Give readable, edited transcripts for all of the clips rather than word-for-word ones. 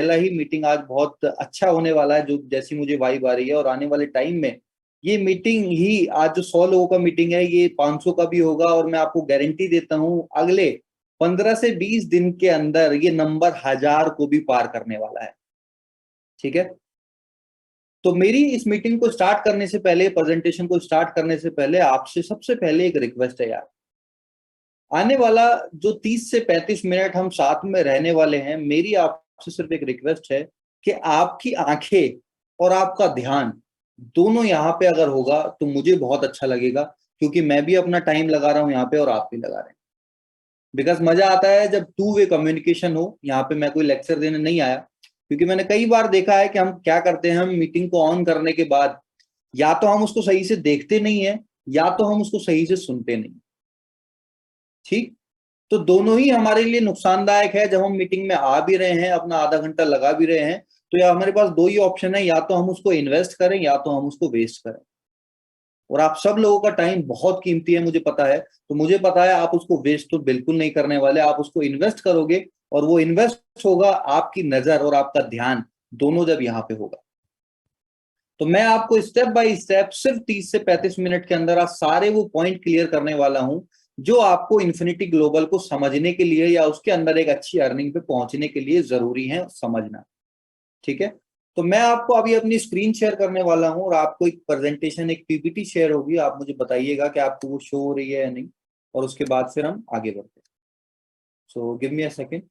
पहला ही मीटिंग आज बहुत अच्छा होने वाला है, जो जैसी मुझे वाइब आ रही है। और आने वाले टाइम में ये मीटिंग ही, आज जो 100 लोगों का मीटिंग है, ये 500 का भी होगा। और मैं आपको गारंटी देता हूं अगले 15 से 20 दिन के अंदर ये नंबर 1000 को भी पार करने वाला है। ठीक है, तो मेरी इस मीटिंग को स्टार्ट करने से पहले, प्रेजेंटेशन को स्टार्ट करने से पहले आपसे सबसे पहले एक रिक्वेस्ट है यार। आने वाला जो 30 से 35 मिनट हम साथ में रहने वाले हैं, मेरी आपसे सिर्फ एक रिक्वेस्ट है कि आपकी आंखें और आपका ध्यान दोनों यहाँ पे अगर होगा तो मुझे बहुत अच्छा लगेगा, क्योंकि मैं भी अपना टाइम लगा रहा हूँ यहाँ पे और आप भी लगा रहे हैं। बिकॉज मजा आता है जब टू वे कम्युनिकेशन हो। यहाँ पे मैं कोई लेक्चर देने नहीं आया, क्योंकि मैंने कई बार देखा है कि हम क्या करते हैं, हम मीटिंग को ऑन करने के बाद या तो हम उसको सही से देखते नहीं है, या तो हम उसको सही से सुनते नहीं। ठीक, तो दोनों ही हमारे लिए नुकसानदायक है। जब हम मीटिंग में आ भी रहे हैं, अपना आधा घंटा लगा भी रहे हैं, तो या हमारे पास दो ही ऑप्शन है, या तो हम उसको इन्वेस्ट करें या तो हम उसको वेस्ट करें। और आप सब लोगों का टाइम बहुत कीमती है, मुझे पता है। तो मुझे पता है आप उसको वेस्ट तो बिल्कुल नहीं करने वाले, आप उसको इन्वेस्ट करोगे। और वो इन्वेस्ट होगा आपकी नजर और आपका ध्यान दोनों जब यहाँ पे होगा। तो मैं आपको स्टेप बाय स्टेप सिर्फ 30 से 35 मिनट के अंदर आज सारे वो पॉइंट क्लियर करने वाला हूं, जो आपको इन्फिनिटी ग्लोबल को समझने के लिए या उसके अंदर एक अच्छी अर्निंग पे पहुंचने के लिए जरूरी है समझना। ठीक है, तो मैं आपको अभी अपनी स्क्रीन शेयर करने वाला हूं और आपको एक प्रेजेंटेशन, एक पीपीटी शेयर होगी। आप मुझे बताइएगा कि आपको वो शो हो रही है या नहीं, और उसके बाद फिर हम आगे बढ़ते हैं। So give me a second.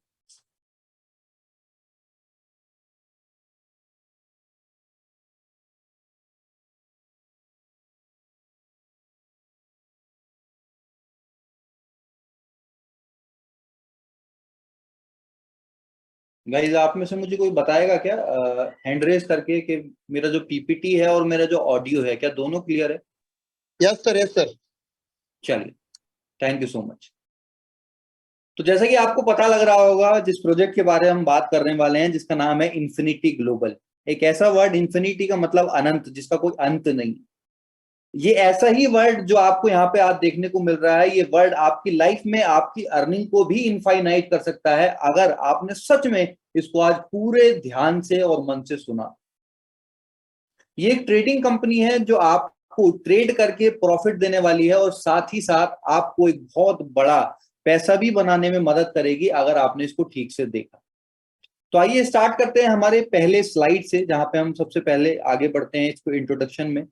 Guys, आप में से मुझे कोई बताएगा क्या हैंड रेज करके कि मेरा जो पीपीटी है और मेरा जो ऑडियो है, क्या दोनों क्लियर है? Yes sir, yes sir. चलिए, थैंक यू सो मच। तो जैसा कि आपको पता लग रहा होगा, जिस प्रोजेक्ट के बारे में हम बात करने वाले हैं, जिसका नाम है इन्फिनिटी ग्लोबल। एक ऐसा वर्ड, इन्फिनिटी का मतलब अनंत, जिसका कोई अंत नहीं। ये ऐसा ही वर्ड जो आपको यहाँ पे आज देखने को मिल रहा है, ये वर्ड आपकी लाइफ में आपकी अर्निंग को भी इनफाइनाइट कर सकता है, अगर आपने सच में इसको आज पूरे ध्यान से और मन से सुना। ये एक ट्रेडिंग कंपनी है जो आपको ट्रेड करके प्रॉफिट देने वाली है, और साथ ही साथ आपको एक बहुत बड़ा पैसा भी बनाने में मदद करेगी अगर आपने इसको ठीक से देखा। तो आइए स्टार्ट करते हैं हमारे पहले स्लाइड से, जहां पे हम सबसे पहले आगे बढ़ते हैं इसको इंट्रोडक्शन में।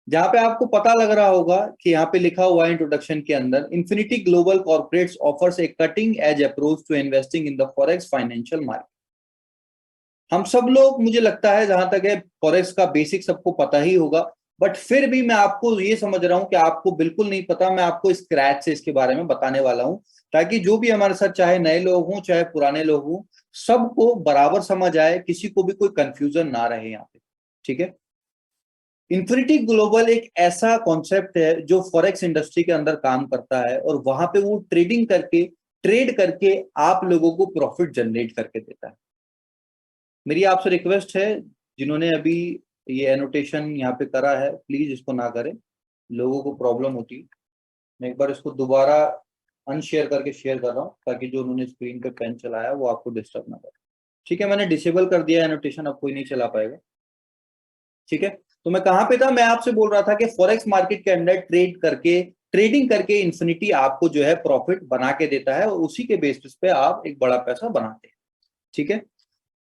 जहां पे आपको पता लग रहा होगा कि यहाँ पे लिखा हुआ है इंट्रोडक्शन के अंदर, Infinity Global Corporates offers a cutting edge approach to investing in the forex financial market. हम सब लोग, मुझे लगता है जहां तक है, फॉरेक्स का बेसिक सबको पता ही होगा। बट फिर भी मैं आपको ये समझ रहा हूं कि आपको बिल्कुल नहीं पता। मैं आपको स्क्रैच से इसके बारे में बताने वाला हूं, ताकि जो भी हमारे साथ, चाहे नए लोग हों चाहे पुराने लोग हों, सबको बराबर समझ आए, किसी को भी कोई कंफ्यूजन ना रहे यहाँ पे। ठीक है, इन्फिनिटी ग्लोबल एक ऐसा कॉन्सेप्ट है जो फॉरेक्स इंडस्ट्री के अंदर काम करता है, और वहां पे वो ट्रेडिंग करके, ट्रेड करके आप लोगों को प्रॉफिट जनरेट करके देता है। मेरी आपसे रिक्वेस्ट है, जिन्होंने अभी ये एनोटेशन यहाँ पे करा है, प्लीज इसको ना करें, लोगों को प्रॉब्लम होती है। मैं एक बार इसको दोबारा अनशेयर करके शेयर कर रहा हूँ, ताकि जो उन्होंने स्क्रीन पे पेन चलाया वो आपको डिस्टर्ब ना करे। ठीक है, मैंने डिसेबल कर दिया एनोटेशन, अब कोई नहीं चला पाएगा। ठीक है, तो मैं कहाँ पे था, मैं आपसे बोल रहा था कि फॉरेक्स मार्केट के अंदर ट्रेड करके, ट्रेडिंग करके इन्फिनिटी आपको जो है प्रॉफिट बना के देता है, और उसी के बेसिस पे आप एक बड़ा पैसा बनाते हैं। ठीक है,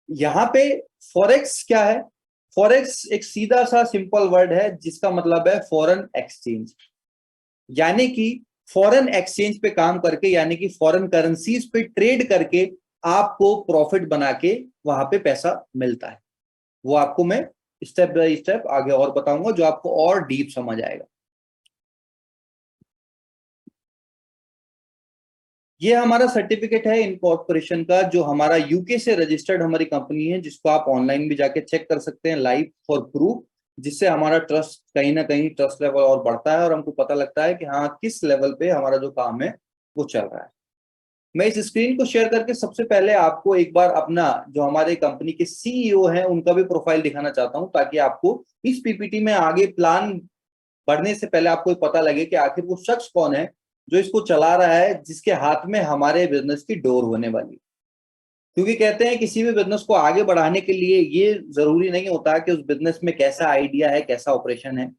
यहाँ पे फॉरेक्स क्या है? फॉरेक्स एक सीधा सा सिंपल वर्ड है, जिसका मतलब है फॉरेन एक्सचेंज। यानी कि फॉरेन एक्सचेंज पे काम करके, यानी कि फॉरेन करेंसीज पे ट्रेड करके आपको प्रॉफिट बना के वहां पे पैसा मिलता है। वो आपको मैं स्टेप बाय स्टेप आगे और बताऊंगा, जो आपको और डीप समझ आएगा। ये हमारा सर्टिफिकेट है इनकॉर्पोरेशन का, जो हमारा यूके से रजिस्टर्ड हमारी कंपनी है, जिसको आप ऑनलाइन भी जाके चेक कर सकते हैं लाइव फॉर प्रूफ, जिससे हमारा ट्रस्ट, कहीं ना कहीं ट्रस्ट लेवल और बढ़ता है, और हमको पता लगता है कि हाँ, किस लेवल पे हमारा जो काम है वो चल रहा है। मैं इस स्क्रीन को शेयर करके सबसे पहले आपको एक बार अपना, जो हमारे कंपनी के सीईओ हैं, उनका भी प्रोफाइल दिखाना चाहता हूं, ताकि आपको इस पीपीटी में आगे प्लान बढ़ने से पहले आपको पता लगे कि आखिर वो शख्स कौन है जो इसको चला रहा है, जिसके हाथ में हमारे बिजनेस की डोर होने वाली है। क्योंकि कहते हैं किसी भी बिजनेस को आगे बढ़ाने के लिए ये जरूरी नहीं होता कि उस बिजनेस में कैसा आइडिया है, कैसा ऑपरेशन है।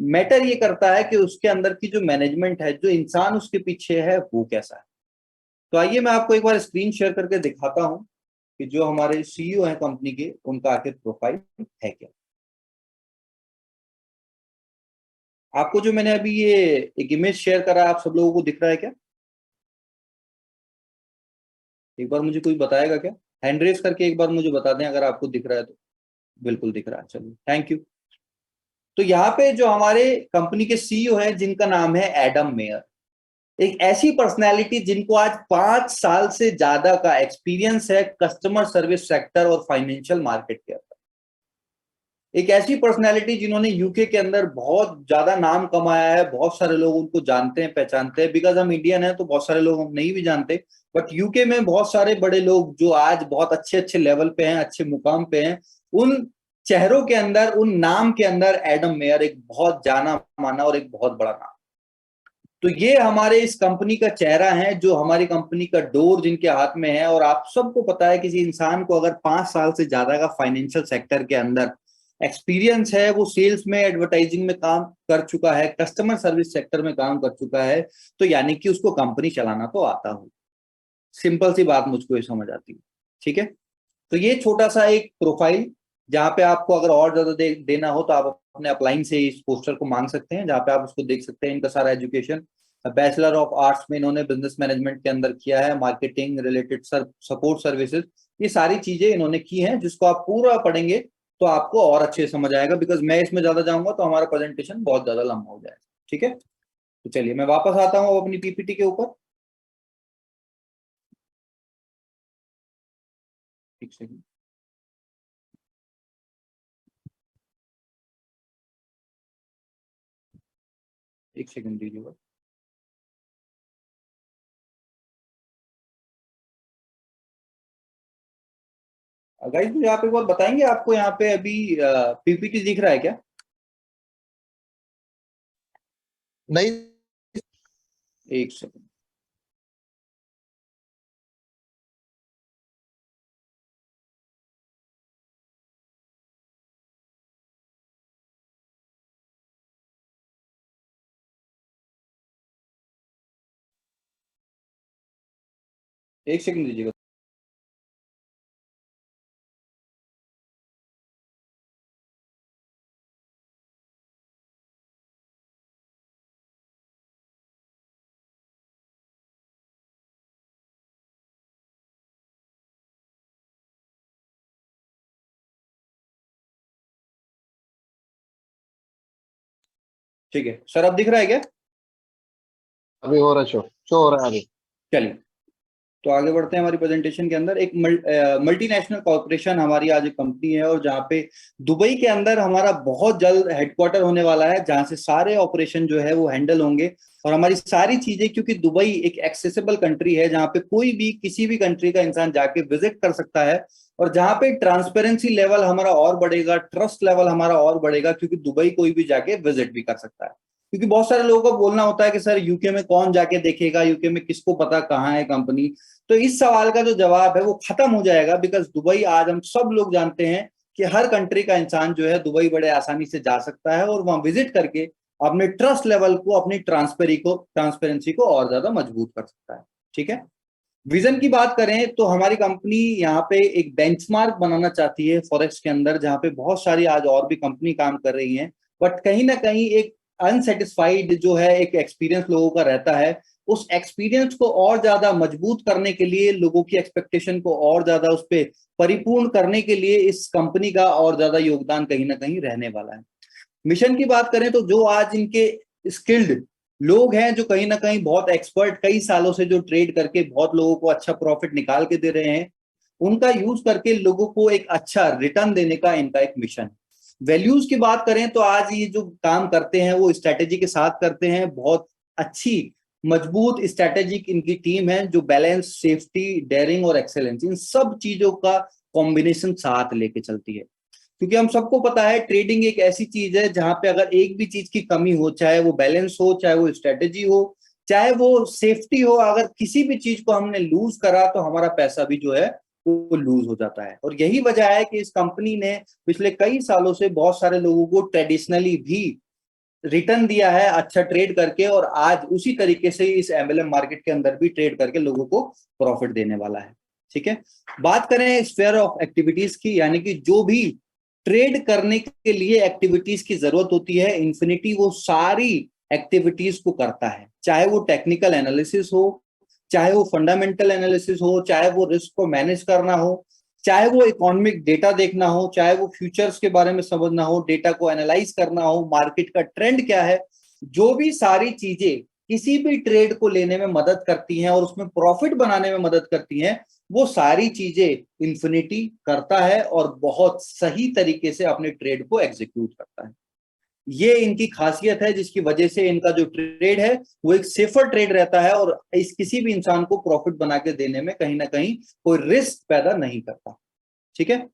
मैटर ये करता है कि उसके अंदर की जो मैनेजमेंट है, जो इंसान उसके पीछे है, वो कैसा है। तो आइए मैं आपको एक बार स्क्रीन शेयर करके दिखाता हूं कि जो हमारे सीईओ हैं कंपनी के, उनका आखिर प्रोफाइल है क्या। आपको जो मैंने अभी ये एक इमेज शेयर करा, आप सब लोगों को दिख रहा है क्या? एक बार मुझे कोई बताएगा क्या? हैंड रेस करके एक बार मुझे बता दें अगर आपको दिख रहा है तो। बिल्कुल दिख रहा है, चलिए थैंक यू। तो यहाँ पे जो हमारे कंपनी के सीईओ हैं, जिनका नाम है एडम मेयर, एक ऐसी पर्सनैलिटी जिनको आज 5 साल से ज्यादा का एक्सपीरियंस है कस्टमर सर्विस सेक्टर और फाइनेंशियल मार्केट के अंदर। एक ऐसी पर्सनैलिटी जिन्होंने यूके के अंदर बहुत ज्यादा नाम कमाया है, बहुत सारे लोग उनको जानते हैं, पहचानते हैं। बिकॉज हम इंडियन हैं तो बहुत सारे लोग हम नहीं भी जानते, बट यूके में बहुत सारे बड़े लोग जो आज बहुत अच्छे अच्छे लेवल पे हैं, अच्छे मुकाम पे हैं, उन चेहरों के अंदर, उन नाम के अंदर एडम मेयर एक बहुत जाना माना और एक बहुत बड़ा नाम। तो ये हमारे इस कंपनी का चेहरा है, जो हमारी कंपनी का डोर जिनके हाथ में है। और आप सबको पता है किसी इंसान को अगर 5 साल से ज्यादा का फाइनेंशियल सेक्टर के अंदर एक्सपीरियंस है, वो सेल्स में, एडवर्टाइजिंग में काम कर चुका है, कस्टमर सर्विस सेक्टर में काम कर चुका है, तो यानी कि उसको कंपनी चलाना तो आता हो। सिंपल सी बात मुझको ये समझ आती है। ठीक है, तो ये छोटा सा एक प्रोफाइल, जहाँ पे आपको अगर और ज्यादा देना हो तो आप अपने अपलाइन से इस पोस्टर को मांग सकते हैं, जहाँ पे आप उसको देख सकते हैं। इनका सारा एजुकेशन बैचलर ऑफ आर्ट्स में इन्होंने बिजनेस मैनेजमेंट के अंदर किया है, मार्केटिंग रिलेटेड सपोर्ट सर्विसेज, ये सारी चीजें इन्होंने की हैं, जिसको आप पूरा पढ़ेंगे तो आपको और अच्छे से समझ आएगा। बिकॉज मैं इसमें ज्यादा जाऊंगा तो हमारा प्रेजेंटेशन बहुत ज्यादा लंबा हो जाएगा। ठीक है, तो चलिए मैं वापस आता हूँ अपनी पीपीटी के ऊपर। एक सेकंड, एक सेकंड दीजिएगा। गाइस मुझे आप एक बार बताएंगे, आपको यहाँ पे अभी पीपीटी दिख रहा है क्या? नहीं। एक सेकंड, एक सेकंड दीजिएगा। ठीक है सर, अब दिख रहा है क्या? अभी हो रहा शो हो रहा है अभी। चलिए, तो आगे बढ़ते हैं हमारी प्रेजेंटेशन के अंदर। एक मल्टीनेशनल कॉर्पोरेशन हमारी आज एक कंपनी है, और जहाँ पे दुबई के अंदर हमारा बहुत जल्द हेडक्वार्टर होने वाला है, जहाँ से सारे ऑपरेशन जो है वो हैंडल होंगे। और हमारी सारी चीजें, क्योंकि दुबई एक एक्सेसिबल कंट्री है, जहाँ पे कोई भी किसी भी कंट्री का इंसान जाके विजिट कर सकता है, और जहाँ पे ट्रांसपेरेंसी लेवल हमारा और बढ़ेगा, ट्रस्ट लेवल हमारा और बढ़ेगा, क्योंकि दुबई कोई भी जाके विजिट भी कर सकता है। क्योंकि बहुत सारे लोगों को बोलना होता है कि सर यूके में कौन जाके देखेगा, यूके में किसको पता कहाँ है कंपनी। तो इस सवाल का जो जवाब है वो खत्म हो जाएगा, बिकॉज दुबई आज हम सब लोग जानते हैं कि हर कंट्री का इंसान जो है दुबई बड़े आसानी से जा सकता है, और वहां विजिट करके अपने ट्रस्ट लेवल को, अपनी ट्रांसपेरेंसी को और ज्यादा मजबूत कर सकता है। ठीक है, विजन की बात करें तो हमारी कंपनी यहाँ पे एक बेंचमार्क बनाना चाहती है फॉरेक्स के अंदर, जहाँ पे बहुत सारी आज और भी कंपनी काम कर रही हैं, बट कहीं ना कहीं एक अनसेटिस्फाइड जो है एक एक्सपीरियंस लोगों का रहता है। उस एक्सपीरियंस को और ज्यादा मजबूत करने के लिए, लोगों की एक्सपेक्टेशन को और ज्यादा उस पर परिपूर्ण करने के लिए, इस कंपनी का और ज्यादा योगदान कहीं ना कहीं रहने वाला है। मिशन की बात करें तो जो आज इनके स्किल्ड लोग हैं, जो कहीं ना कहीं बहुत एक्सपर्ट, कई सालों से जो ट्रेड करके बहुत लोगों को अच्छा प्रॉफिट निकाल के दे रहे हैं, उनका यूज करके लोगों को एक अच्छा रिटर्न देने का इनका एक मिशन। वैल्यूज की बात करें तो आज ये जो काम करते हैं वो स्ट्रेटेजी के साथ करते हैं। बहुत अच्छी मजबूत स्ट्रेटेजिक इनकी टीम है, जो बैलेंस, सेफ्टी, डेयरिंग और एक्सेलेंस, इन सब चीजों का कॉम्बिनेशन साथ लेके चलती है। क्योंकि हम सबको पता है ट्रेडिंग एक ऐसी चीज है जहां पे अगर एक भी चीज की कमी हो, चाहे वो बैलेंस हो, चाहे वो स्ट्रेटेजी हो, चाहे वो सेफ्टी हो, अगर किसी भी चीज को हमने लूज करा तो हमारा पैसा भी जो है वो लूज हो जाता है। और यही वजह है कि इस कंपनी ने पिछले कई सालों से बहुत सारे लोगों को ट्रेडिशनली भी रिटर्न दिया है अच्छा ट्रेड करके, और आज उसी तरीके से इस एमएलएम मार्केट के अंदर भी ट्रेड करके लोगों को प्रॉफिट देने वाला है। ठीक है, बात करें स्फीयर ऑफ एक्टिविटीज की, यानी कि जो भी ट्रेड करने के लिए एक्टिविटीज की जरूरत होती है, इन्फिनिटी वो सारी एक्टिविटीज को करता है, चाहे वो टेक्निकल एनालिसिस हो, चाहे वो फंडामेंटल एनालिसिस हो, चाहे वो रिस्क को मैनेज करना हो, चाहे वो इकोनॉमिक डेटा देखना हो, चाहे वो फ्यूचर्स के बारे में समझना हो, डेटा को एनालाइज करना हो, मार्केट का ट्रेंड क्या है, जो भी सारी चीजें किसी भी ट्रेड को लेने में मदद करती हैं और उसमें प्रॉफिट बनाने में मदद करती हैं, वो सारी चीजें इन्फिनिटी करता है और बहुत सही तरीके से अपने ट्रेड को एग्जीक्यूट करता है। ये इनकी खासियत है जिसकी वजह से इनका जो ट्रेड है वो एक सेफर ट्रेड रहता है और इस किसी भी इंसान को प्रॉफिट बना के देने में कहीं ना कहीं कोई रिस्क पैदा नहीं करता। ठीक है,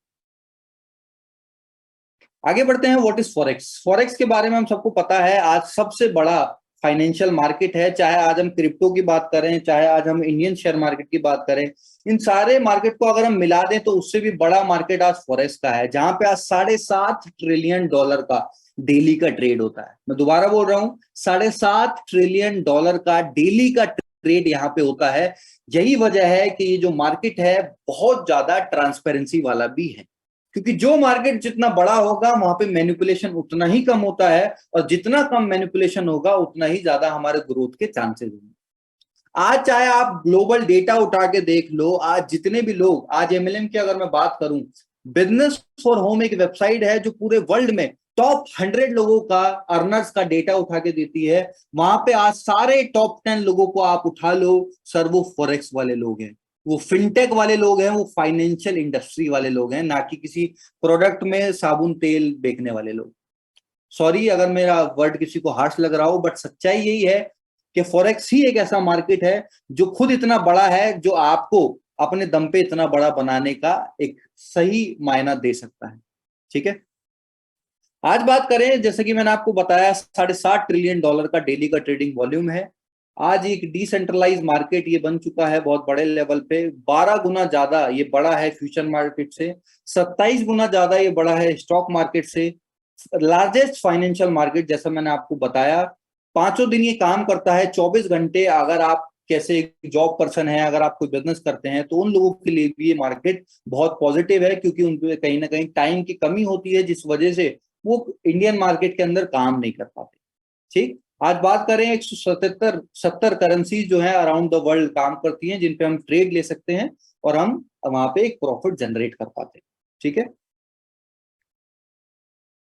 आगे बढ़ते हैं। What is forex? फॉरेक्स के बारे में हम सबको पता है, आज सबसे बड़ा फाइनेंशियल मार्केट है। चाहे आज हम क्रिप्टो की बात करें, चाहे आज हम इंडियन शेयर मार्केट की बात करें, इन सारे मार्केट को अगर हम मिला दें तो उससे भी बड़ा मार्केट आज फॉरेक्स का है, जहां पे आज $7.5 ट्रिलियन का डेली का ट्रेड होता है। मैं दोबारा बोल रहा हूं, $7.5 ट्रिलियन का डेली का ट्रेड यहाँ पे होता है। यही वजह है कि ये जो मार्केट है बहुत ज्यादा ट्रांसपेरेंसी वाला भी है, क्योंकि जो मार्केट जितना बड़ा होगा वहां पे मैनिपुलेशन उतना ही कम होता है, और जितना कम मैनिपुलेशन होगा उतना ही ज्यादा हमारे ग्रोथ के चांसेस होंगे। आज चाहे आप ग्लोबल डेटा उठा के देख लो, आज जितने भी लोग, आज एमएलएम की अगर मैं बात करूं, बिजनेस फॉर होम एक वेबसाइट है जो पूरे वर्ल्ड में टॉप 100 लोगों का अर्नर्स का डेटा उठा के देती है। वहां पे आज सारे टॉप 10 लोगों को आप उठा लो सर, वो फॉरेक्स वाले लोग हैं, वो फिनटेक वाले लोग हैं, वो फाइनेंशियल इंडस्ट्री वाले लोग हैं, ना कि किसी प्रोडक्ट में साबुन तेल बेचने वाले लोग। सॉरी अगर मेरा वर्ड किसी को हार्श लग रहा हो, बट सच्चाई यही है कि फॉरेक्स ही एक ऐसा मार्केट है जो खुद इतना बड़ा है, जो आपको अपने दम पे इतना बड़ा बनाने का एक सही मायना दे सकता है। ठीक है, आज बात करें, जैसे कि मैंने आपको बताया, $7.5 ट्रिलियन का डेली का ट्रेडिंग वॉल्यूम है। आज एक डिसेंट्रलाइज मार्केट ये बन चुका है बहुत बड़े लेवल पे। 12 गुना ज्यादा ये बड़ा है फ्यूचर मार्केट से, 27 गुना ज्यादा ये बड़ा है स्टॉक मार्केट से। लार्जेस्ट फाइनेंशियल मार्केट, जैसा मैंने आपको बताया, 5 दिन ये काम करता है, 24 घंटे। अगर आप कैसे जॉब पर्सन है, अगर आप कोई बिजनेस करते हैं, तो उन लोगों के लिए भी ये मार्केट बहुत पॉजिटिव है, क्योंकि उनको कहीं ना कहीं टाइम की कमी होती है, जिस वजह से वो इंडियन मार्केट के अंदर काम नहीं कर पाते। ठीक, आज बात करें, 170 करेंसीज जो है अराउंड द वर्ल्ड काम करती हैं, जिन पे हम ट्रेड ले सकते हैं और हम वहां पे एक प्रॉफिट जनरेट कर पाते हैं। ठीक है,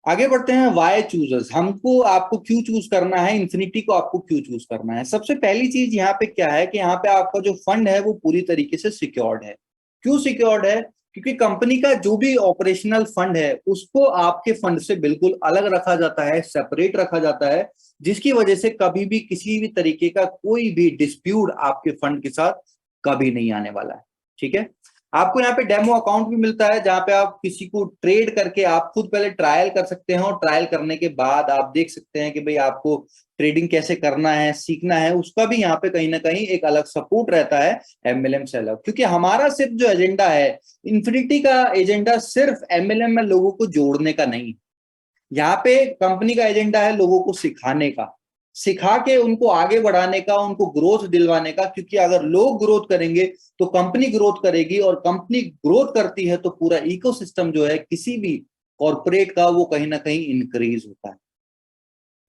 आगे बढ़ते हैं। वाई चूजर्स, हमको आपको क्यों चूज करना है, इन्फिनिटी को आपको क्यों चूज करना है? सबसे पहली चीज यहाँ पे क्या है कि यहाँ पे आपका जो फंड है वो पूरी तरीके से सिक्योर्ड है। क्यों सिक्योर्ड है? क्योंकि कंपनी का जो भी ऑपरेशनल फंड है उसको आपके फंड से बिल्कुल अलग रखा जाता है, सेपरेट रखा जाता है, जिसकी वजह से कभी भी किसी भी तरीके का कोई भी डिस्प्यूट आपके फंड के साथ कभी नहीं आने वाला है। ठीक है, आपको यहाँ पे डेमो अकाउंट भी मिलता है, जहां पे आप किसी को ट्रेड करके आप खुद पहले ट्रायल कर सकते हैं, और ट्रायल करने के बाद आप देख सकते हैं कि भाई आपको ट्रेडिंग कैसे करना है, सीखना है, उसका भी यहाँ पे कहीं ना कहीं एक अलग सपोर्ट रहता है एमएलएम से अलग। क्योंकि हमारा सिर्फ जो एजेंडा है, इन्फिनिटी का एजेंडा सिर्फ एमएलएम में लोगों को जोड़ने का नहीं, यहाँ पे कंपनी का एजेंडा है लोगों को सिखाने का, सिखा के उनको आगे बढ़ाने का, उनको ग्रोथ दिलवाने का। क्योंकि अगर लोग ग्रोथ करेंगे तो कंपनी ग्रोथ करेगी, और कंपनी ग्रोथ करती है तो पूरा इकोसिस्टम जो है किसी भी कॉर्पोरेट का, वो कहीं ना कहीं इंक्रीज होता है।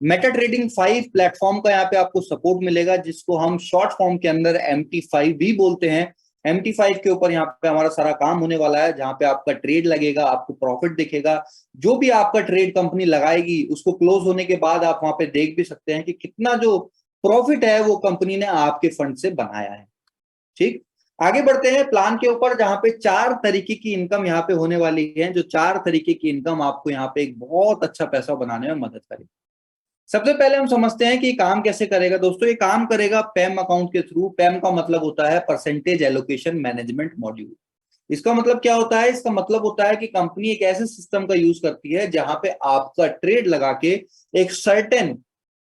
मेटा ट्रेडिंग 5 प्लेटफॉर्म का यहाँ पे आपको सपोर्ट मिलेगा, जिसको हम शॉर्ट फॉर्म के अंदर MT5 भी बोलते हैं। MT5 के ऊपर यहाँ पे हमारा सारा काम होने वाला है, जहां पे आपका ट्रेड लगेगा, आपको प्रॉफिट दिखेगा। जो भी आपका ट्रेड कंपनी लगाएगी उसको क्लोज होने के बाद आप वहां पे देख भी सकते हैं कि कितना जो प्रॉफिट है वो कंपनी ने आपके फंड से बनाया है। ठीक, आगे बढ़ते हैं प्लान के ऊपर, जहां पे 4 तरीके की इनकम यहाँ पे होने वाली है, जो 4 तरीके की इनकम आपको यहाँ पे एक बहुत अच्छा पैसा बनाने में मदद करेगी। सबसे पहले हम समझते हैं कि काम कैसे करेगा। दोस्तों, ये काम करेगा पैम अकाउंट के थ्रू। पैम का मतलब होता है परसेंटेज एलोकेशन मैनेजमेंट मॉड्यूल। इसका मतलब क्या होता है? इसका मतलब होता है कि कंपनी एक ऐसे सिस्टम का यूज करती है जहां पे आपका ट्रेड लगा के एक सर्टेन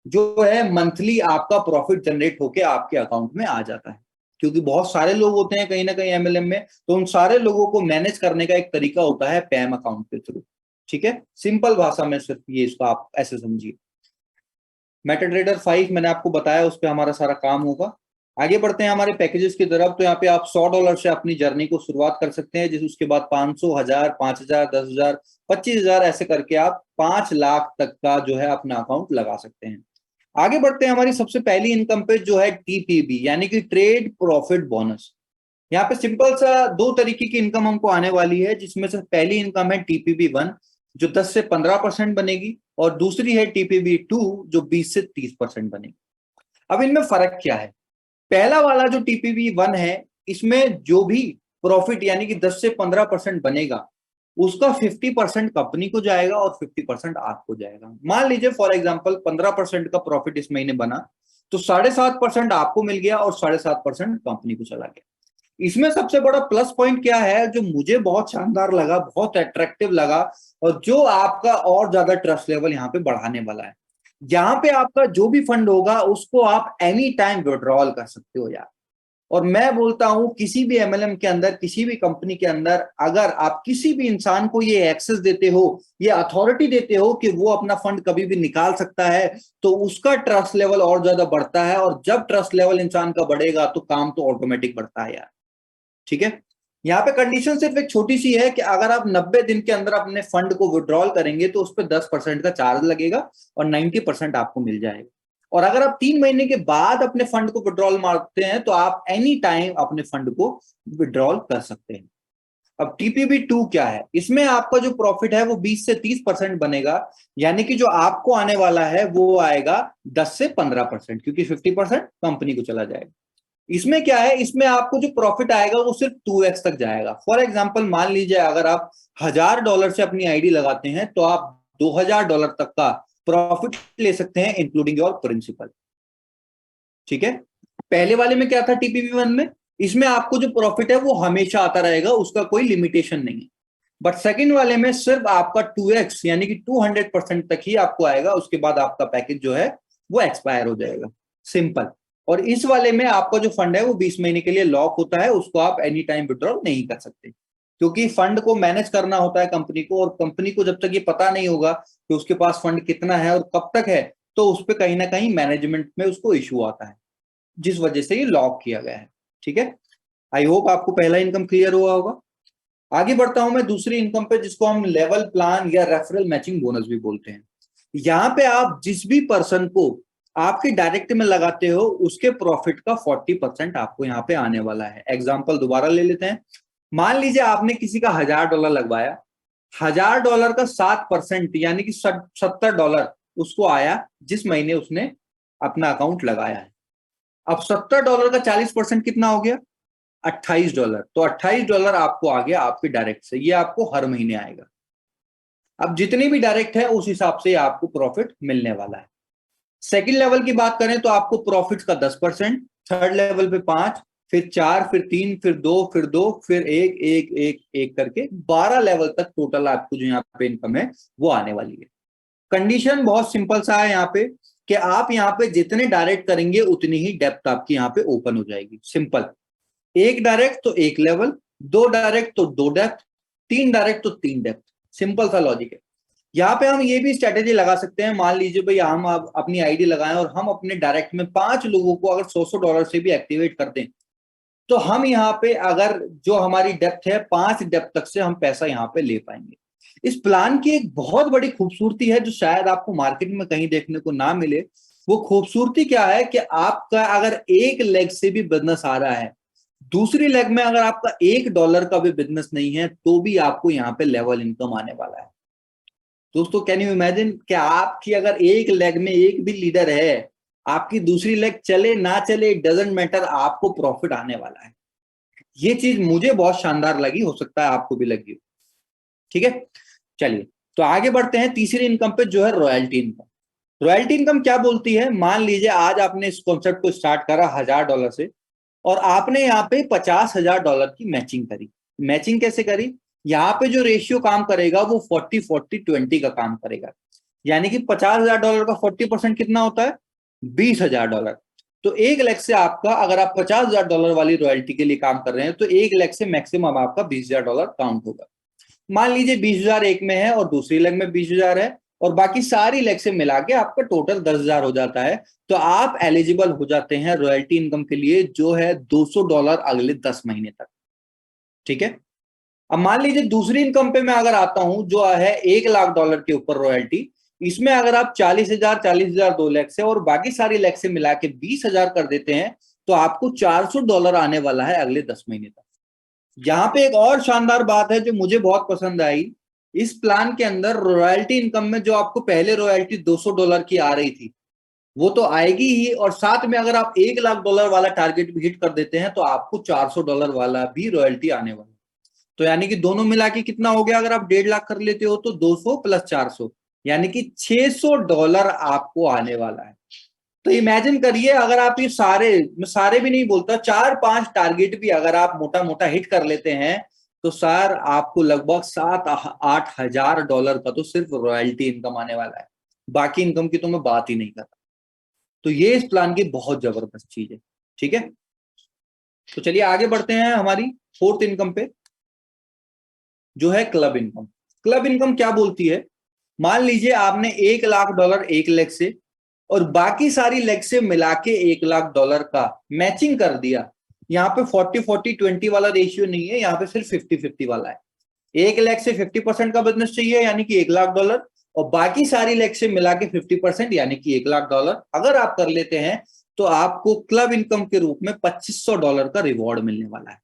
जो है मंथली आपका प्रॉफिट जनरेट होके आपके अकाउंट में आ जाता है। क्योंकि बहुत सारे लोग होते हैं कहीं ना कहीं एमएलएम में, तो उन सारे लोगों को मैनेज करने का एक तरीका होता है पैम अकाउंट के थ्रू। ठीक है, सिंपल भाषा में सिर्फ ये इसको आप ऐसे समझिए। मेटाट्रेडर 5 मैंने आपको बताया, उस पर हमारा सारा काम होगा। आगे बढ़ते हैं हमारे पैकेजेस की तरफ। तो यहाँ पे आप $100 से अपनी जर्नी को शुरुआत कर सकते हैं, जिस उसके बाद 500, 1000, 5000, 10,000, 25,000 ऐसे करके आप 5 लाख तक का जो है अपना अकाउंट लगा सकते हैं। आगे बढ़ते हैं हमारी सबसे पहली इनकम पे, जो है टीपीबी यानी कि ट्रेड प्रॉफिट बोनस। यहाँ पे सिंपल सा दो तरीके की इनकम हमको आने वाली है, जिसमें से पहली इनकम है टीपीबी 1 जो 10 से 15% बनेगी, और दूसरी है टीपीबी 2 जो 20 से 30% बनेगी। अब इनमें फर्क क्या है? पहला वाला जो टीपीबी 1 है, इसमें जो भी प्रॉफिट यानी कि 10 से 15% बनेगा, उसका 50% कंपनी को जाएगा और 50% आपको जाएगा। मान लीजिए फॉर एग्जांपल 15% का प्रॉफिट इस महीने बना, तो 7.5% आपको मिल गया और 7.5% कंपनी को चला गया। इसमें सबसे बड़ा प्लस पॉइंट क्या है, जो मुझे बहुत शानदार लगा, बहुत अट्रैक्टिव लगा, और जो आपका और ज्यादा ट्रस्ट लेवल यहाँ पे बढ़ाने वाला है, यहाँ पे आपका जो भी फंड होगा उसको आप एनी टाइम विड्रॉल कर सकते हो यार। और मैं बोलता हूं किसी भी एमएलएम के अंदर, किसी भी कंपनी के अंदर, अगर आप किसी भी इंसान को ये एक्सेस देते हो, ये अथॉरिटी देते हो कि वो अपना फंड कभी भी निकाल सकता है, तो उसका ट्रस्ट लेवल और ज्यादा बढ़ता है। और जब ट्रस्ट लेवल इंसान का बढ़ेगा तो काम तो ऑटोमेटिक बढ़ता है यार। ठीक है, यहाँ पे कंडीशन सिर्फ एक छोटी सी है कि अगर आप 90 दिन के अंदर अपने फंड को विड्रॉल करेंगे तो उस पर 10% का चार्ज लगेगा और 90% आपको मिल जाएगा। और अगर आप 3 महीने के बाद अपने फंड को विड्रॉल मारते हैं तो आप एनी टाइम अपने फंड को विड्रॉल कर सकते हैं। अब टीपीबी 2 क्या है? इसमें आपका जो प्रॉफिट है वो 20 से 30% बनेगा, यानी कि जो आपको आने वाला है वो आएगा 10 से 15%, क्योंकि 50% कंपनी को चला जाएगा। इसमें क्या है, इसमें आपको जो प्रॉफिट आएगा वो सिर्फ 2x तक जाएगा। फॉर एग्जांपल मान लीजिए अगर आप $1000 से अपनी आईडी लगाते हैं तो आप $2000 तक का प्रॉफिट ले सकते हैं इंक्लूडिंग योर प्रिंसिपल। ठीक है, पहले वाले में क्या था टीपीबी 1 में, इसमें आपको जो प्रॉफिट है वो हमेशा आता रहेगा, उसका कोई लिमिटेशन नहीं है। बट सेकंड वाले में सिर्फ आपका 2x यानी कि 200% तक ही आपको आएगा, उसके बाद आपका पैकेज जो है वो एक्सपायर हो जाएगा। सिंपल। और इस वाले में आपका जो फंड है वो 20 महीने के लिए लॉक होता है, उसको आप एनी टाइम विड्रॉल नहीं कर सकते, क्योंकि फंड को मैनेज करना होता है कंपनी को, और कंपनी को जब तक ये पता नहीं होगा कि उसके पास फंड कितना है और कब तक है, तो उस पर कहीं ना कहीं मैनेजमेंट में उसको इशू आता है, जिस वजह से ये लॉक किया गया है। ठीक है, आई होप आपको पहला इनकम क्लियर हुआ होगा। आगे बढ़ता हूं मैं दूसरी इनकम पे, जिसको हम लेवल प्लान या रेफरल मैचिंग बोनस भी बोलते हैं। यहाँ पे आप जिस भी पर्सन को आपके डायरेक्ट में लगाते हो उसके प्रॉफिट का 40% आपको यहाँ पे आने वाला है। एग्जाम्पल दोबारा ले लेते हैं। मान लीजिए आपने किसी का $1000 लगवाया, $1000 का 7% यानी कि $70 उसको आया जिस महीने उसने अपना अकाउंट लगाया है। अब $70 का 40% कितना हो गया? $28। तो $28 आपको आ गया आपके डायरेक्ट से, ये आपको हर महीने आएगा। अब जितनी भी डायरेक्ट है उस हिसाब से आपको प्रॉफिट मिलने वाला है। सेकंड लेवल की बात करें तो आपको प्रॉफिट का 10%, थर्ड लेवल पे 5, फिर 4, फिर 3, फिर 2, फिर 2, फिर 1, 1, 1, 1 करके 12 लेवल तक टोटल आपको जो यहाँ पे इनकम है वो आने वाली है। कंडीशन बहुत सिंपल सा है यहाँ पे कि आप यहाँ पे जितने डायरेक्ट करेंगे उतनी ही डेप्थ आपकी यहाँ पे ओपन हो जाएगी। सिंपल, 1 डायरेक्ट तो 1 लेवल, 2 डायरेक्ट तो 2 डेप्थ, 3 डायरेक्ट तो 3 डेप्थ। सिंपल सा लॉजिक है। यहाँ पे हम ये भी स्ट्रेटेजी लगा सकते हैं, मान लीजिए भाई हम अपनी आईडी लगाएं और हम अपने डायरेक्ट में 5 लोगों को अगर $100 से भी एक्टिवेट कर दें, तो हम यहाँ पे अगर जो हमारी डेप्थ है 5 डेप्थ तक से हम पैसा यहाँ पे ले पाएंगे। इस प्लान की एक बहुत बड़ी खूबसूरती है जो शायद आपको मार्केट में कहीं देखने को ना मिले। वो खूबसूरती क्या है कि आपका अगर एक लेग से भी बिजनेस आ रहा है, दूसरी लेग में अगर आपका $1 का भी बिजनेस नहीं है, तो भी आपको यहाँ पे लेवल इनकम आने वाला है। दोस्तों कैन यू इमेजिन कि आपकी अगर एक लेग में एक भी लीडर है, आपकी दूसरी लेग चले ना चले डजंट मैटर, आपको प्रॉफिट आने वाला है। ये चीज मुझे बहुत शानदार लगी, हो सकता है आपको भी लगी हो। ठीक है, चलिए तो आगे बढ़ते हैं तीसरी इनकम पे, जो है रॉयल्टी इनकम। रॉयल्टी इनकम क्या बोलती है? मान लीजिए आज आपने इस कॉन्सेप्ट को स्टार्ट करा $1000 से, और आपने यहाँ पे $50,000 की मैचिंग करी। मैचिंग कैसे करी? यहाँ पे जो रेशियो काम करेगा वो 40-40-20 का काम करेगा, यानी कि $50,000 का 40% कितना होता है? $20,000। तो 1 लाख से आपका, अगर आप $50,000 वाली रॉयल्टी के लिए काम कर रहे हैं तो 1 लाख से मैक्सिमम आपका $20,000 काउंट होगा। मान लीजिए 20,000 एक में है और दूसरी लेग में 20,000 है और बाकी सारी लेग से मिला के आपका टोटल 10,000 हो जाता है, तो आप एलिजिबल हो जाते हैं रॉयल्टी इनकम के लिए, जो है $200 अगले 10 महीने तक। ठीक है। अब मान लीजिए दूसरी इनकम पे मैं अगर आता हूं, जो है $1 लाख के ऊपर रॉयल्टी, इसमें अगर आप 40,000 2 लाख से और बाकी सारी लेग से मिला के 20,000 कर देते हैं, तो आपको $400 आने वाला है अगले 10 महीने तक। यहाँ पे एक और शानदार बात है जो मुझे बहुत पसंद आई, इस प्लान के अंदर रॉयल्टी इनकम में जो आपको पहले रॉयल्टी $200 की आ रही थी वो तो आएगी ही, और साथ में अगर आप $1 लाख वाला टारगेट भी हिट कर देते हैं तो आपको $400 वाला भी रॉयल्टी आने वाला है। तो यानी कि दोनों मिला के कितना हो गया, अगर आप 1.5 लाख कर लेते हो तो 200 प्लस 400 यानी कि $600 आपको आने वाला है। तो इमेजिन करिए, अगर आप ये सारे, मैं सारे भी नहीं बोलता, 4-5 टारगेट भी अगर आप मोटा मोटा हिट कर लेते हैं तो सर आपको लगभग $7-8 हजार का तो सिर्फ रॉयल्टी इनकम आने वाला है। बाकी इनकम की तो मैं बात ही नहीं कर रहा। तो ये इस प्लान की बहुत जबरदस्त चीज है। ठीक है, तो चलिए आगे बढ़ते हैं हमारी फोर्थ इनकम पे, जो है क्लब इनकम। क्लब इनकम क्या बोलती है, मान लीजिए आपने $1 लाख 1 लाख से और बाकी सारी लेग से मिला के $1 लाख का मैचिंग कर दिया। यहाँ पे 40-40-20 वाला रेशियो नहीं है, यहाँ पे सिर्फ 50-50 वाला है। 1 लाख से 50% का बिजनेस चाहिए यानी कि $1 लाख, और बाकी सारी लेग से मिला के 50% यानी कि $1 लाख अगर आप कर लेते हैं तो आपको क्लब इनकम के रूप में $2,500 का रिवॉर्ड मिलने वाला है।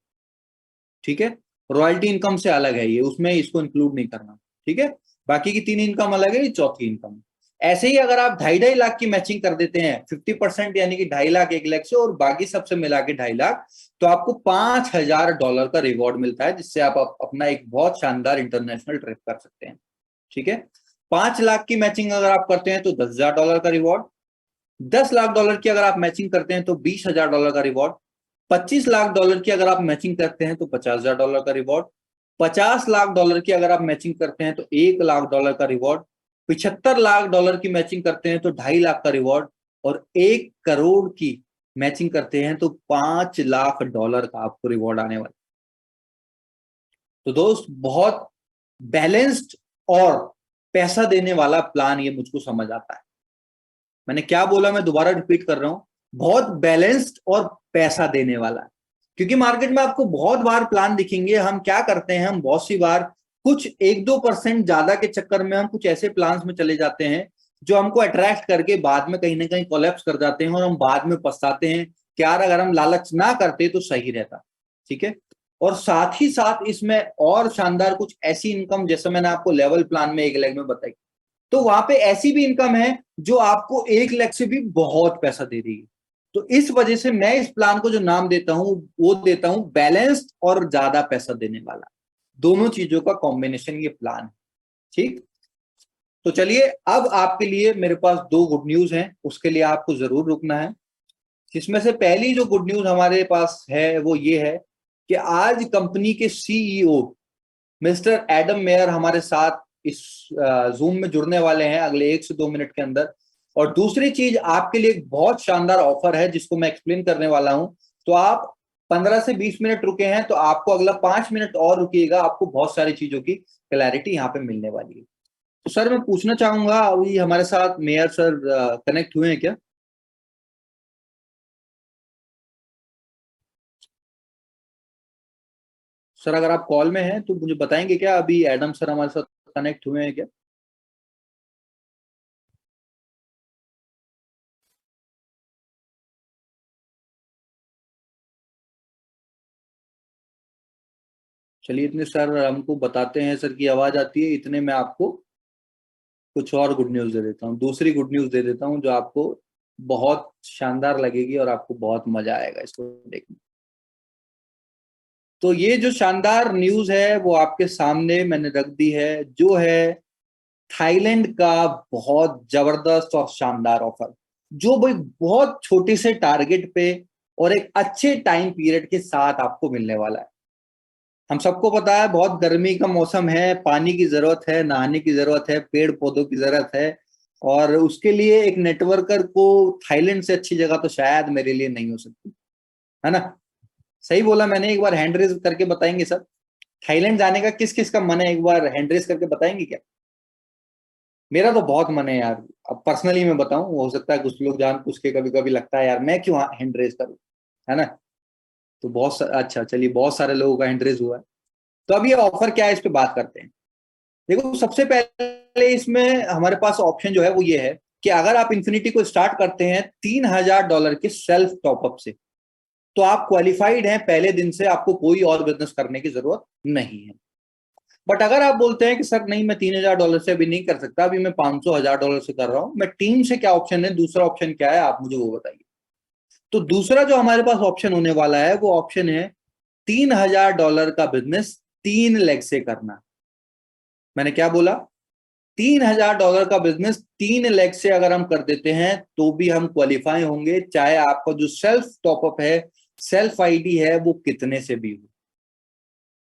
ठीक है, रॉयल्टी इनकम से अलग है ये, उसमें इसको इंक्लूड नहीं करना। ठीक है, बाकी की 3 इनकम अलग है, ये चौथी इनकम। ऐसे ही अगर आप 2.5 लाख की मैचिंग कर देते हैं 50% यानी कि 2.5 लाख 1 लाख से और बाकी सबसे मिला के 2.5 लाख, तो आपको $5,000 का रिवॉर्ड मिलता है, जिससे आप अपना एक बहुत शानदार इंटरनेशनल ट्रिप कर सकते हैं। ठीक है, 5 लाख की मैचिंग अगर आप करते हैं तो $10,000 का रिवॉर्ड, $10 लाख की अगर आप मैचिंग करते हैं तो $20,000 का रिवॉर्ड, $25 लाख की अगर आप मैचिंग करते हैं तो $50,000 का रिवॉर्ड, $50 लाख की अगर आप मैचिंग करते हैं तो $1 लाख का रिवॉर्ड, $75 लाख की मैचिंग करते हैं तो 2.5 लाख का रिवॉर्ड, और 1 करोड़ की मैचिंग करते हैं तो $5 लाख का आपको रिवॉर्ड आने वाला। तो दोस्त, बहुत बैलेंस्ड और पैसा देने वाला प्लान ये मुझको समझ आता है। मैंने क्या बोला, मैं दोबारा रिपीट कर रहा हूं, बहुत बैलेंस्ड और पैसा देने वाला है। क्योंकि मार्केट में आपको बहुत बार प्लान दिखेंगे, हम क्या करते हैं, हम बहुत सी बार कुछ 1-2% ज्यादा के चक्कर में हम कुछ ऐसे प्लान्स में चले जाते हैं जो हमको अट्रैक्ट करके बाद में कहीं ना कहीं कोलैप्स कर जाते हैं और हम बाद में पछताते हैं कि यार अगर हम लालच ना करते तो सही रहता। ठीक है, और साथ ही साथ इसमें और शानदार कुछ ऐसी इनकम, जैसे मैंने आपको लेवल प्लान में 1 लाख में बताई, तो वहां पे ऐसी भी इनकम है जो आपको 1 लाख से भी बहुत पैसा दे रही है। तो इस वजह से मैं इस प्लान को जो नाम देता हूं वो देता हूं बैलेंस्ड और ज्यादा पैसा देने वाला, दोनों चीजों का कॉम्बिनेशन ये प्लान है। ठीक, तो चलिए अब आपके लिए मेरे पास 2 गुड न्यूज हैं, उसके लिए आपको जरूर रुकना है। इसमें से पहली जो गुड न्यूज हमारे पास है वो ये है कि आज कंपनी के सीईओ मिस्टर एडम मेयर हमारे साथ इस जूम में जुड़ने वाले हैं अगले 1 से 2 मिनट के अंदर। और दूसरी चीज, आपके लिए एक बहुत शानदार ऑफर है जिसको मैं एक्सप्लेन करने वाला हूं। तो आप 15 से 20 मिनट रुके हैं, तो आपको अगला 5 मिनट और रुकिएगा, आपको बहुत सारी चीजों की क्लैरिटी यहाँ पे मिलने वाली है। तो सर मैं पूछना चाहूंगा, अभी हमारे साथ मेयर सर कनेक्ट हुए हैं क्या? सर अगर आप कॉल में हैं तो मुझे बताएंगे क्या, अभी एडम सर हमारे साथ कनेक्ट हुए हैं क्या? चलिए, इतने सर हमको बताते हैं सर की आवाज आती है, इतने में आपको कुछ और गुड न्यूज दे देता हूँ, दूसरी गुड न्यूज दे देता हूँ जो आपको बहुत शानदार लगेगी और आपको बहुत मजा आएगा इसको देखने। तो ये जो शानदार न्यूज है वो आपके सामने मैंने रख दी है, जो है थाईलैंड का बहुत जबरदस्त और शानदार ऑफर, जो भाई बहुत छोटे से टारगेट पे और एक अच्छे टाइम पीरियड के साथ आपको मिलने वाला है। हम सबको पता है बहुत गर्मी का मौसम है, पानी की जरूरत है, नहाने की जरूरत है, पेड़ पौधों की जरूरत है, और उसके लिए एक नेटवर्कर को थाईलैंड से अच्छी जगह तो शायद मेरे लिए नहीं हो सकती, है ना? सही बोला मैंने? एक बार हैंड रेज करके बताएंगे सब, थाईलैंड जाने का किस किस का मन है? एक बार हैंड रेज करके बताएंगे क्या? मेरा तो बहुत मन है यार। अब पर्सनली मैं बताऊं, हो सकता है कुछ लोग जान पूछ के कभी कभी लगता है यार मैं क्यों हैंड रेज करूं, है ना? तो अच्छा चलिए, बहुत सारे लोगों का हैंड रेज हुआ है। तो अब ये ऑफर क्या है, इस पे बात करते हैं। देखो, सबसे पहले इसमें हमारे पास ऑप्शन जो है वो ये है कि अगर आप इन्फिनिटी को स्टार्ट करते हैं $3000 के सेल्फ टॉपअप से, तो आप क्वालिफाइड हैं, पहले दिन से आपको कोई और बिजनेस करने की जरूरत नहीं है। बट अगर आप बोलते हैं कि सर नहीं, मैं $3000 से अभी नहीं कर सकता, अभी मैं $500,000 से कर रहा हूं, मैं टीम से, क्या ऑप्शन है? दूसरा ऑप्शन क्या है, आप मुझे वो बताइए। तो दूसरा जो हमारे पास ऑप्शन होने वाला है वो ऑप्शन है $3000 का बिजनेस 3 लेग से करना। मैंने क्या बोला? $3000 का बिजनेस 3 लेग से अगर हम कर देते हैं तो भी हम क्वालिफाई होंगे, चाहे आपका जो सेल्फ टॉपअप है, सेल्फ आईडी है, वो कितने से भी हो।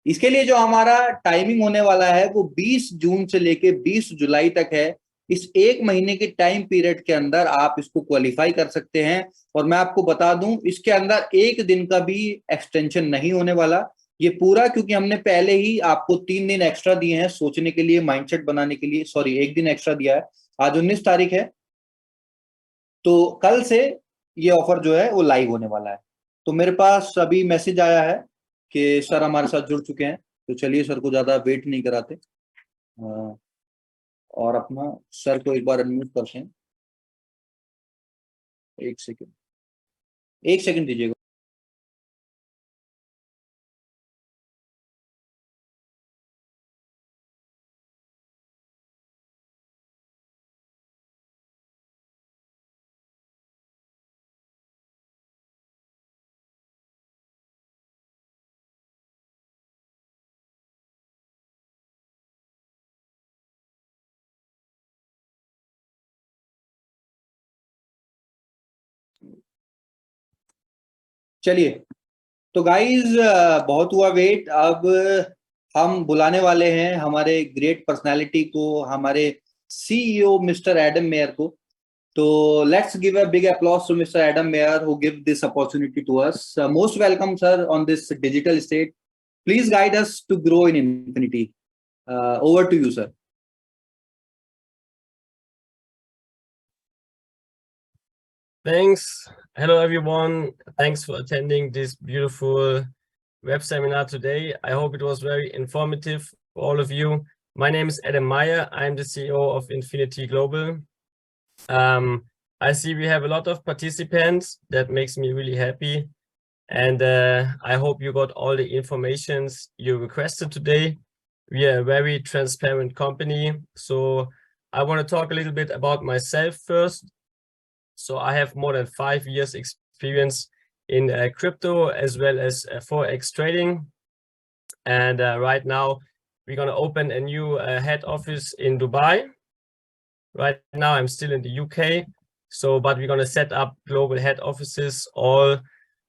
इसके लिए जो हमारा टाइमिंग होने वाला है वो 20 जून से लेके 20 जुलाई तक है। इस 1 महीने के टाइम पीरियड के अंदर आप इसको क्वालिफाई कर सकते हैं। और मैं आपको बता दूं, इसके अंदर 1 दिन का भी एक्सटेंशन नहीं होने वाला। ये पूरा, क्योंकि हमने पहले ही आपको 3 दिन एक्स्ट्रा दिए हैं सोचने के लिए, माइंडसेट बनाने के लिए। सॉरी, 1 दिन एक्स्ट्रा दिया है। आज 19 तारीख है, तो कल से ये ऑफर जो है वो लाइव होने वाला है। तो मेरे पास अभी मैसेज आया है कि सर हमारे साथ जुड़ चुके हैं, तो चलिए सर को ज्यादा वेट नहीं कराते, और अपना सर को एक बार अनम्यूट करते हैं। 1 सेकंड, 1 सेकंड दीजिएगा। चलिए, तो गाइज, बहुत हुआ वेट। अब हम बुलाने वाले हैं हमारे ग्रेट पर्सनालिटी को, हमारे सीईओ मिस्टर एडम मेयर को। तो let's give a big applause to Mr. Adam Mayer who give this opportunity to us. Most welcome, sir, on this digital state. Please guide us to grow in infinity. Over to you, sir. Thanks. Hello, everyone. Thanks for attending this beautiful web seminar today. I hope it was very informative for all of you. My name is Adam Meyer. I'm the CEO of Infinity Global. I see we have a lot of participants. That makes me really happy. And I hope you got all the informations you requested today. We are a very transparent company. So I want to talk a little bit about myself first. So I have more than 5 years experience in crypto as well as Forex trading. And right now we're going to open a new head office in Dubai. Right now I'm still in the UK. But we're going to set up global head offices all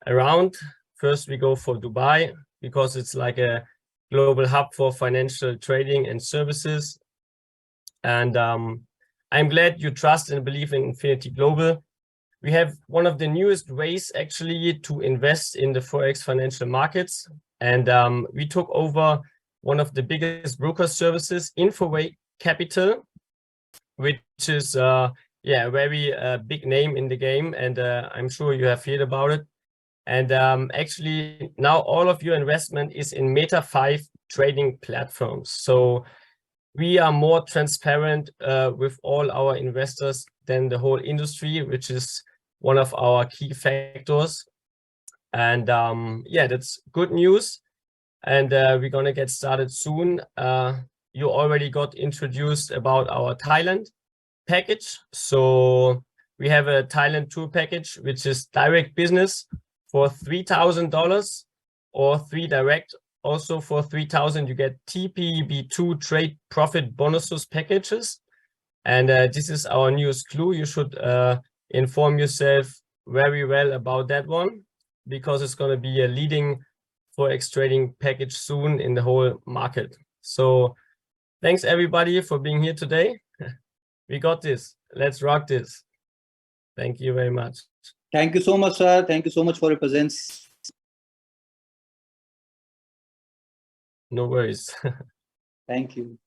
around. First we go for Dubai because it's like a global hub for financial trading and services. And I'm glad you trust and believe in Infinity Global. We have one of the newest ways actually to invest in the Forex financial markets. And we took over one of the biggest broker services, Infoway Capital, which is a very big name in the game. And I'm sure you have heard about it. And actually now all of your investment is in Meta 5 trading platforms. So we are more transparent with all our investors than the whole industry, which is one of our key factors. And that's good news. And we're going to get started soon. You already got introduced about our Thailand package. So we have a Thailand tour package, which is direct business for $3,000 or 3 direct. Also for 3,000, you get TPB2 trade profit bonuses packages. And this is our newest clue. You should inform yourself very well about that one, because it's going to be a leading Forex trading package soon in the whole market. So thanks everybody for being here today. We got this. let's rock this. Thank you very much. Thank you so much, sir. Thank you so much for your presence. No worries. Thank you.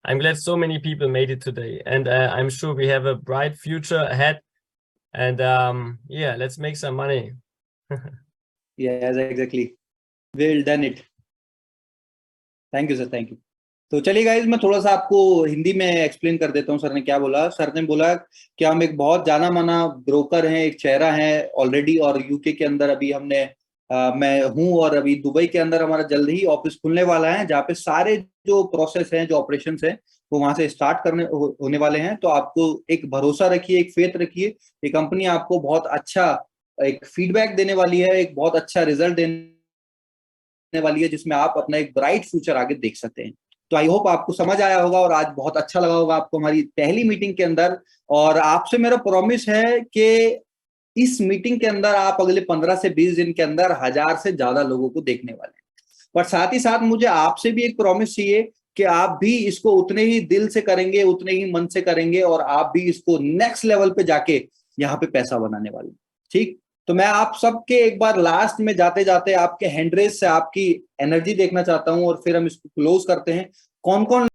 I'm glad so many people made it today, and I'm sure we have a bright future ahead. And yeah, let's make some money. Yes, exactly. Well done it. Thank you, sir. Thank you. तो चलिए guys, मैं थोड़ा सा आपको हिंदी में explain कर देता हूँ सर ने क्या बोला। सर ने बोला कि हम एक बहुत जाना माना ब्रोकर हैं, एक चेहरा है ऑलरेडी, और यूके के अंदर अभी हमने मैं हूँ, और अभी दुबई के अंदर हमारा जल्द ही ऑफिस खुलने वाला है, जहाँ पे सारे जो प्रोसेस हैं, जो ऑपरेशंस हैं, वो वहां से स्टार्ट करने होने वाले हैं। तो आपको एक भरोसा रखिए, एक फेथ रखिए, ये कंपनी आपको बहुत अच्छा एक फीडबैक देने वाली है, एक बहुत अच्छा रिजल्ट देने वाली है, जिसमें आप अपना एक ब्राइट फ्यूचर आगे देख सकते हैं। तो आई होप आपको समझ आया होगा और आज बहुत अच्छा लगा होगा आपको हमारी पहली मीटिंग के अंदर। और आपसे मेरा प्रॉमिस है कि इस मीटिंग के अंदर आप अगले 15 से 20 दिन के अंदर 1000 से ज्यादा लोगों को देखने वाले हैं। पर साथ ही साथ मुझे आपसे भी एक प्रॉमिस चाहिए कि आप भी इसको उतने ही दिल से करेंगे, उतने ही मन से करेंगे, और आप भी इसको नेक्स्ट लेवल पे जाके यहाँ पे पैसा बनाने वाले। ठीक, तो मैं आप सबके एक बार लास्ट में जाते जाते आपके हैंड रेस से आपकी एनर्जी देखना चाहता हूं, और फिर हम इसको क्लोज करते हैं। कौन कौन